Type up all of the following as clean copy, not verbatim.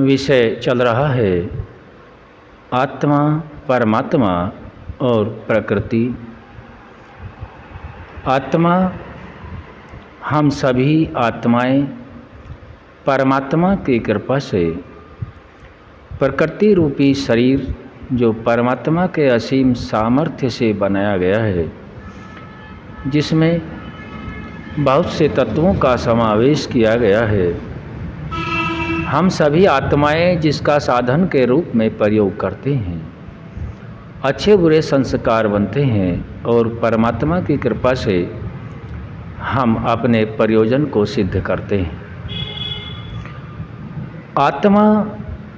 विषय चल रहा है आत्मा, परमात्मा और प्रकृति। आत्मा, हम सभी आत्माएं परमात्मा की कृपा से प्रकृति रूपी शरीर जो परमात्मा के असीम सामर्थ्य से बनाया गया है, जिसमें बहुत से तत्वों का समावेश किया गया है, हम सभी आत्माएं जिसका साधन के रूप में प्रयोग करते हैं, अच्छे बुरे संस्कार बनते हैं और परमात्मा की कृपा से हम अपने प्रयोजन को सिद्ध करते हैं। आत्मा,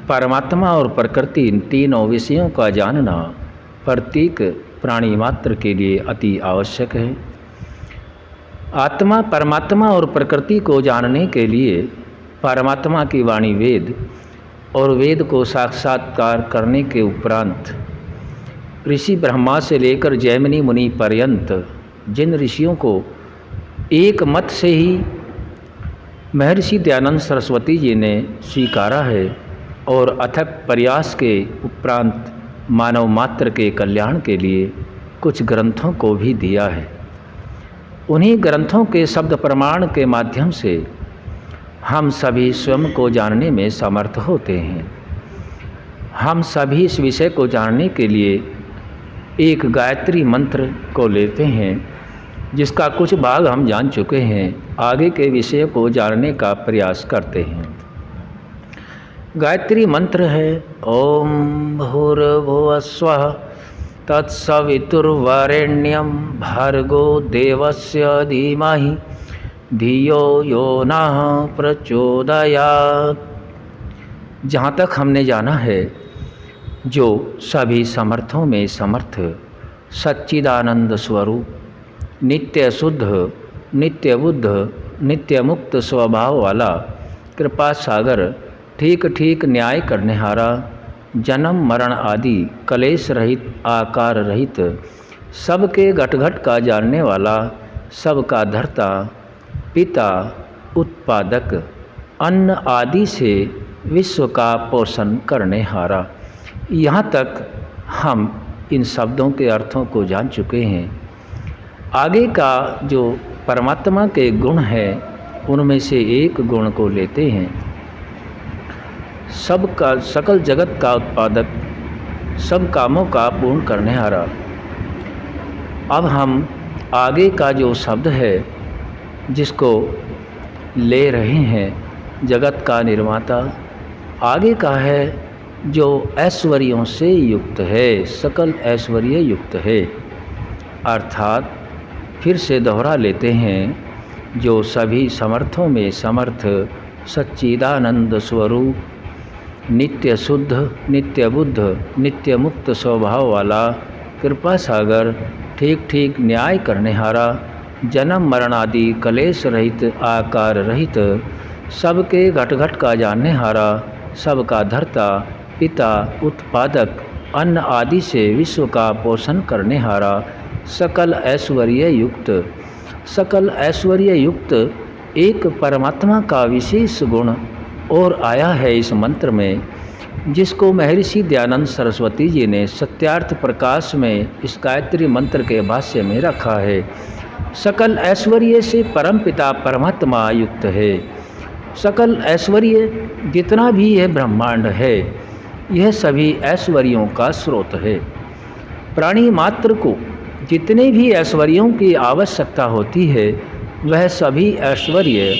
परमात्मा और प्रकृति, इन तीनों विषयों का जानना प्रत्येक प्राणी मात्र के लिए अति आवश्यक है। आत्मा, परमात्मा और प्रकृति को जानने के लिए परमात्मा की वाणी वेद और वेद को साक्षात्कार करने के उपरांत ऋषि ब्रह्मा से लेकर जैमिनी मुनि पर्यंत जिन ऋषियों को एक मत से ही महर्षि दयानंद सरस्वती जी ने स्वीकारा है और अथक प्रयास के उपरांत मानव मात्र के कल्याण के लिए कुछ ग्रंथों को भी दिया है, उन्हीं ग्रंथों के शब्द प्रमाण के माध्यम से हम सभी स्वयं को जानने में समर्थ होते हैं। हम सभी इस विषय को जानने के लिए एक गायत्री मंत्र को लेते हैं, जिसका कुछ भाग हम जान चुके हैं, आगे के विषय को जानने का प्रयास करते हैं। गायत्री मंत्र है ओम भूर्भुवस्वः तत्सवितुर्वरेण्यं भर्गो देवस्य धीमहि धियो यो नः प्रचोदयात्। जहाँ तक हमने जाना है, जो सभी समर्थों में समर्थ सच्चिदानंद स्वरूप, नित्य शुद्ध, नित्य बुद्ध, नित्य मुक्त स्वभाव वाला कृपा सागर, ठीक ठीक न्याय करने हारा, जन्म मरण आदि कलेश रहित, आकार रहित, सबके घट घट का जानने वाला, सबका धर्ता, पिता, उत्पादक, अन्न आदि से विश्व का पोषण करने हारा। यहाँ तक हम इन शब्दों के अर्थों को जान चुके हैं। आगे का जो परमात्मा के गुण है, उनमें से एक गुण को लेते हैं। सबका, सकल जगत का उत्पादक, सब कामों का पूर्ण करने हारा। अब हम आगे का जो शब्द है जिसको ले रहे हैं, जगत का निर्माता, आगे का है जो ऐश्वर्यों से युक्त है, सकल ऐश्वर्य युक्त है। अर्थात फिर से दोहरा लेते हैं, जो सभी समर्थों में समर्थ सच्चिदानंद स्वरूप, नित्य शुद्ध, नित्य बुद्ध, नित्य मुक्त स्वभाव वाला, कृपा सागर, ठीक ठीक न्याय करने हारा, जन्म मरण आदि कलेश रहित, आकार रहित, सबके घट घट का जानने हारा, सबका धर्ता, पिता, उत्पादक, अन्न आदि से विश्व का पोषण करने हारा, सकल ऐश्वर्य युक्त, सकल ऐश्वर्य युक्त एक परमात्मा का विशेष गुण और आया है इस मंत्र में, जिसको महर्षि दयानंद सरस्वती जी ने सत्यार्थ प्रकाश में इस गायत्री मंत्र के भाष्य में रखा है। सकल ऐश्वर्य से परमपिता परमात्मा युक्त है। सकल ऐश्वर्य जितना भी यह ब्रह्मांड है, यह सभी ऐश्वर्यों का स्रोत है। प्राणी मात्र को जितने भी ऐश्वर्यों की आवश्यकता होती है, वह सभी ऐश्वर्य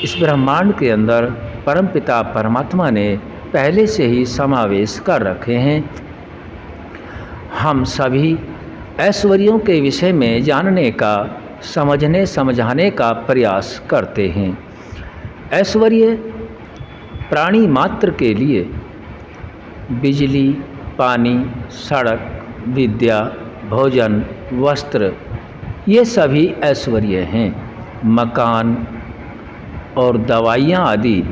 इस ब्रह्मांड के अंदर परमपिता परमात्मा ने पहले से ही समावेश कर रखे हैं। हम सभी ऐश्वर्यों के विषय में जानने का, समझने समझाने का प्रयास करते हैं। ऐश्वर्य प्राणी मात्र के लिए बिजली, पानी, सड़क, विद्या, भोजन, वस्त्र, ये सभी ऐश्वर्य हैं। मकान और दवाइयाँ आदि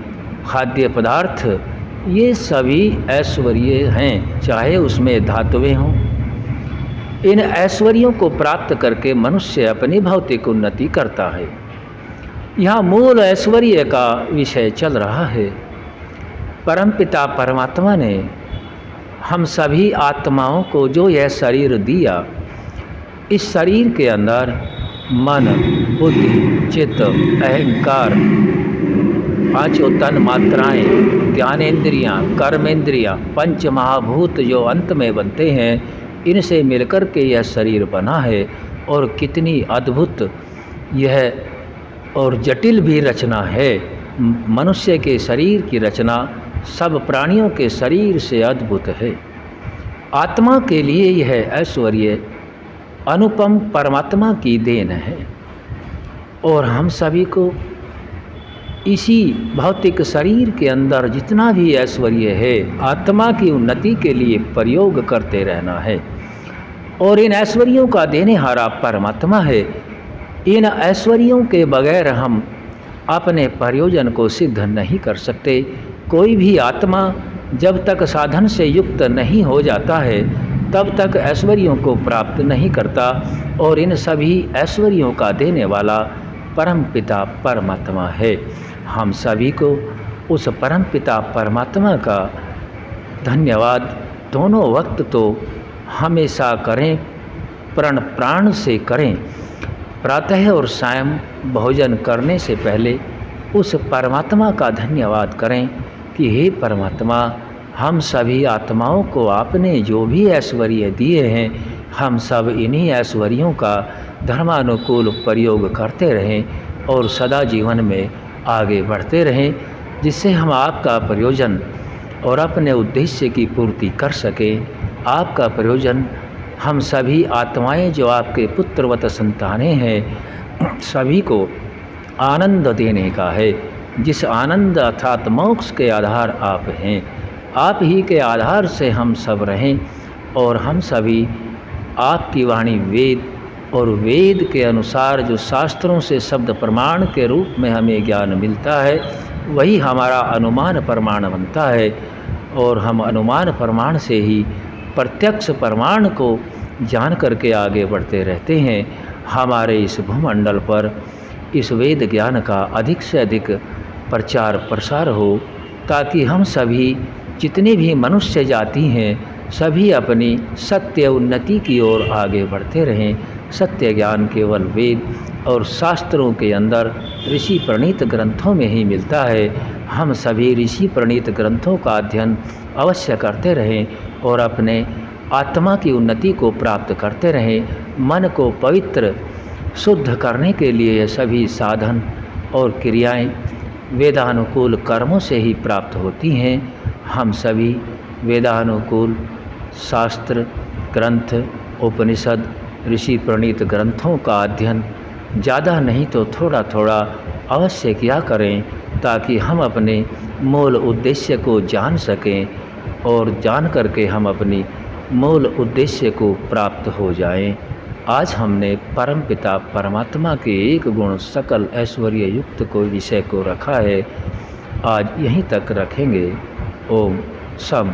खाद्य पदार्थ, ये सभी ऐश्वर्य हैं, चाहे उसमें धातुएं हों। इन ऐश्वर्यों को प्राप्त करके मनुष्य अपनी भौतिक उन्नति करता है। यहाँ मूल ऐश्वर्य का विषय चल रहा है। परमपिता परमात्मा ने हम सभी आत्माओं को जो यह शरीर दिया, इस शरीर के अंदर मन, बुद्धि, चित्त, अहंकार, पांचों तन मात्राएं, ज्ञानेंद्रियां, कर्मेंद्रियां, पंच महाभूत जो अंत में बनते हैं, इनसे मिलकर के यह शरीर बना है। और कितनी अद्भुत यह और जटिल भी रचना है। मनुष्य के शरीर की रचना सब प्राणियों के शरीर से अद्भुत है। आत्मा के लिए यह ऐश्वर्य अनुपम परमात्मा की देन है और हम सभी को इसी भौतिक शरीर के अंदर जितना भी ऐश्वर्य है, आत्मा की उन्नति के लिए प्रयोग करते रहना है। और इन ऐश्वर्यों का देनेहारा परमात्मा है। इन ऐश्वर्यों के बगैर हम अपने प्रयोजन को सिद्ध नहीं कर सकते। कोई भी आत्मा जब तक साधन से युक्त नहीं हो जाता है, तब तक ऐश्वर्यों को प्राप्त नहीं करता। और इन सभी ऐश्वर्यों का देने वाला परमपिता परमात्मा है। हम सभी को उस परमपिता परमात्मा का धन्यवाद दोनों वक्त तो हमेशा करें, प्राण से करें। प्रातः और सायं भोजन करने से पहले उस परमात्मा का धन्यवाद करें कि हे परमात्मा, हम सभी आत्माओं को आपने जो भी ऐश्वर्य दिए हैं, हम सब इन्हीं ऐश्वर्यों का धर्मानुकूल प्रयोग करते रहें और सदा जीवन में आगे बढ़ते रहें, जिससे हम आपका प्रयोजन और अपने उद्देश्य की पूर्ति कर सकें। आपका प्रयोजन हम सभी आत्माएं जो आपके पुत्रवत संतानें हैं, सभी को आनंद देने का है। जिस आनंद अर्थात मोक्ष के आधार आप हैं, आप ही के आधार से हम सब रहें और हम सभी आपकी वाणी वेद और वेद के अनुसार जो शास्त्रों से शब्द प्रमाण के रूप में हमें ज्ञान मिलता है, वही हमारा अनुमान प्रमाण बनता है। और हम अनुमान प्रमाण से ही प्रत्यक्ष प्रमाण को जान करके आगे बढ़ते रहते हैं। हमारे इस भूमंडल पर इस वेद ज्ञान का अधिक से अधिक प्रचार प्रसार हो, ताकि हम सभी जितने भी मनुष्य जाति हैं, सभी अपनी सत्य उन्नति की ओर आगे बढ़ते रहें। सत्य ज्ञान केवल वेद और शास्त्रों के अंदर ऋषि प्रणीत ग्रंथों में ही मिलता है। हम सभी ऋषि प्रणीत ग्रंथों का अध्ययन अवश्य करते रहें और अपने आत्मा की उन्नति को प्राप्त करते रहें। मन को पवित्र शुद्ध करने के लिए ये सभी साधन और क्रियाएं वेदानुकूल कर्मों से ही प्राप्त होती हैं। हम सभी वेदानुकूल शास्त्र, ग्रंथ, उपनिषद, ऋषि प्रणीत ग्रंथों का अध्ययन ज़्यादा नहीं तो थोड़ा थोड़ा अवश्य किया करें, ताकि हम अपने मूल उद्देश्य को जान सकें और जान करके हम अपनी मूल उद्देश्य को प्राप्त हो जाएं। आज हमने परमपिता परमात्मा के एक गुण सकल ऐश्वर्य युक्त को विषय को रखा है। आज यहीं तक रखेंगे। ओम सम